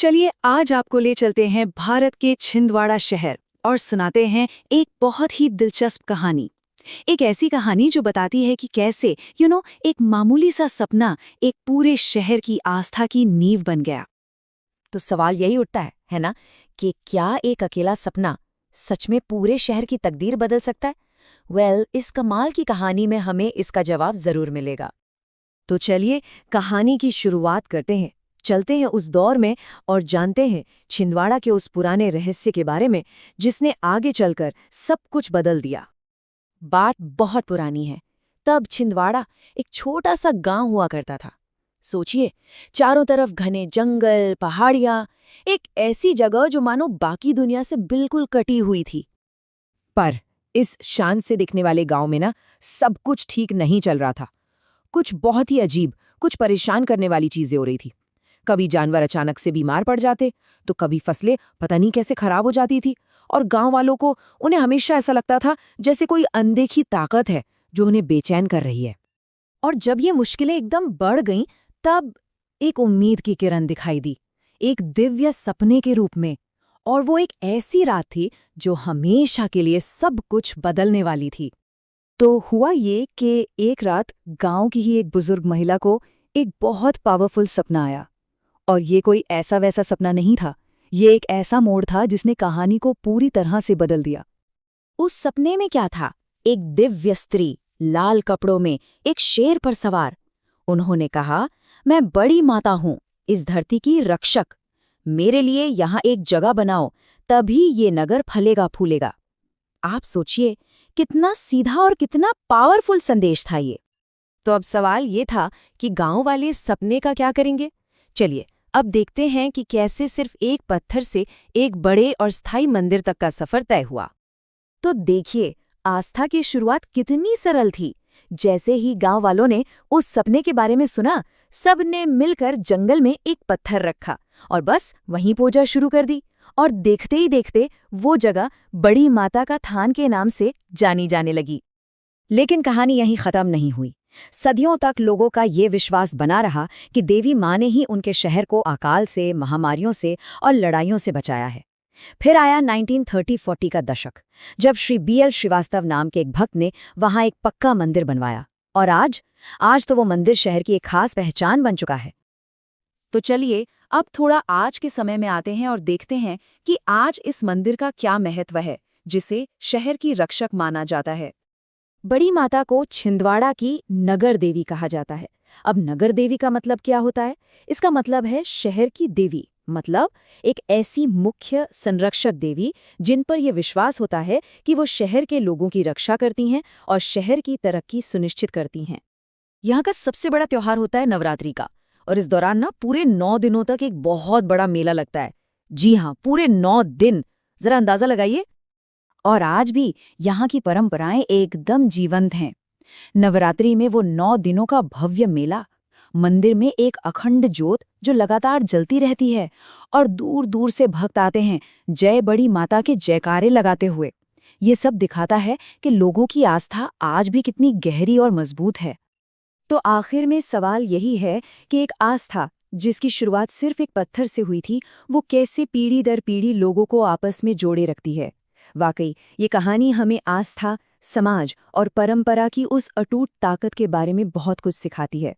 चलिए आज आपको ले चलते हैं भारत के छिंदवाड़ा शहर और सुनाते हैं एक बहुत ही दिलचस्प कहानी। एक ऐसी कहानी जो बताती है कि कैसे एक मामूली सा सपना एक पूरे शहर की आस्था की नींव बन गया। तो सवाल यही उठता है ना, कि क्या एक अकेला सपना सच में पूरे शहर की तकदीर बदल सकता है? इस कमाल की कहानी में हमें इसका जवाब जरूर मिलेगा। तो चलिए कहानी की शुरुआत करते हैं, चलते हैं उस दौर में और जानते हैं छिंदवाड़ा के उस पुराने रहस्य के बारे में जिसने आगे चलकर सब कुछ बदल दिया। बात बहुत पुरानी है। तब छिंदवाड़ा एक छोटा सा गांव हुआ करता था। सोचिए, चारों तरफ घने जंगल, पहाड़ियां, एक ऐसी जगह जो मानो बाकी दुनिया से बिल्कुल कटी हुई थी। पर इस शान से दिखने वाले गांव में ना, सब कुछ ठीक नहीं चल रहा था। कुछ बहुत ही अजीब, कुछ परेशान करने वाली चीजें हो रही थी। कभी जानवर अचानक से बीमार पड़ जाते, तो कभी फसलें पता नहीं कैसे खराब हो जाती थी, और गांव वालों को उन्हें हमेशा ऐसा लगता था जैसे कोई अनदेखी ताकत है जो उन्हें बेचैन कर रही है। और जब ये मुश्किलें एकदम बढ़ गईं, तब एक उम्मीद की किरण दिखाई दी, एक दिव्य सपने के रूप में। और वो एक ऐसी रात थी जो हमेशा के लिए सब कुछ बदलने वाली थी। तो हुआ ये कि एक रात गांव की ही एक बुजुर्ग महिला को एक बहुत पावरफुल सपना आया। और ये कोई ऐसा वैसा सपना नहीं था, ये एक ऐसा मोड़ था जिसने कहानी को पूरी तरह से बदल दिया। उस सपने में क्या था? एक दिव्य स्त्री, लाल कपड़ों में, एक शेर पर सवार। उन्होंने कहा, मैं बड़ी माता हूं, इस धरती की रक्षक। मेरे लिए यहाँ एक जगह बनाओ, तभी ये नगर फलेगा फूलेगा। आप सोचिए, कितना सीधा और कितना पावरफुल संदेश था ये। तो अब सवाल ये था कि गांव वाले इस सपने का क्या करेंगे? चलिए अब देखते हैं कि कैसे सिर्फ एक पत्थर से एक बड़े और स्थायी मंदिर तक का सफर तय हुआ। तो देखिए, आस्था की शुरुआत कितनी सरल थी। जैसे ही गांव वालों ने उस सपने के बारे में सुना, सब ने मिलकर जंगल में एक पत्थर रखा और बस वहीं पूजा शुरू कर दी। और देखते ही देखते वो जगह बड़ी माता का थान के नाम से जानी जाने लगी। लेकिन कहानी यहीं खत्म नहीं हुई। सदियों तक लोगों का ये विश्वास बना रहा कि देवी माँ ने ही उनके शहर को अकाल से, महामारियों से और लड़ाइयों से बचाया है। फिर आया 1930-40 का दशक, जब श्री BL श्रीवास्तव नाम के एक भक्त ने वहां एक पक्का मंदिर बनवाया। और आज तो वो मंदिर शहर की एक खास पहचान बन चुका है। तो चलिए अब थोड़ा आज के समय में आते हैं और देखते हैं कि आज इस मंदिर का क्या महत्व है, जिसे शहर की रक्षक माना जाता है। बड़ी माता को छिंदवाड़ा की नगर देवी कहा जाता है। अब नगर देवी का मतलब क्या होता है? इसका मतलब है शहर की देवी, मतलब एक ऐसी मुख्य संरक्षक देवी जिन पर यह विश्वास होता है कि वो शहर के लोगों की रक्षा करती हैं और शहर की तरक्की सुनिश्चित करती हैं। यहाँ का सबसे बड़ा त्योहार होता है नवरात्रि का, और इस दौरान ना पूरे 9 दिनों तक एक बहुत बड़ा मेला लगता है। जी हाँ, पूरे 9 दिन। जरा अंदाजा लगाइए। और आज भी यहाँ की परंपराएं एकदम जीवंत हैं। नवरात्रि में वो 9 दिनों का भव्य मेला, मंदिर में एक अखंड ज्योत जो लगातार जलती रहती है, और दूर दूर से भक्त आते हैं जय बड़ी माता के जयकारे लगाते हुए। ये सब दिखाता है कि लोगों की आस्था आज भी कितनी गहरी और मजबूत है। तो आखिर में सवाल यही है कि एक आस्था जिसकी शुरुआत सिर्फ एक पत्थर से हुई थी, वो कैसे पीढ़ी दर पीढ़ी लोगों को आपस में जोड़े रखती है। वाकई ये कहानी हमें आस्था, समाज और परंपरा की उस अटूट ताकत के बारे में बहुत कुछ सिखाती है।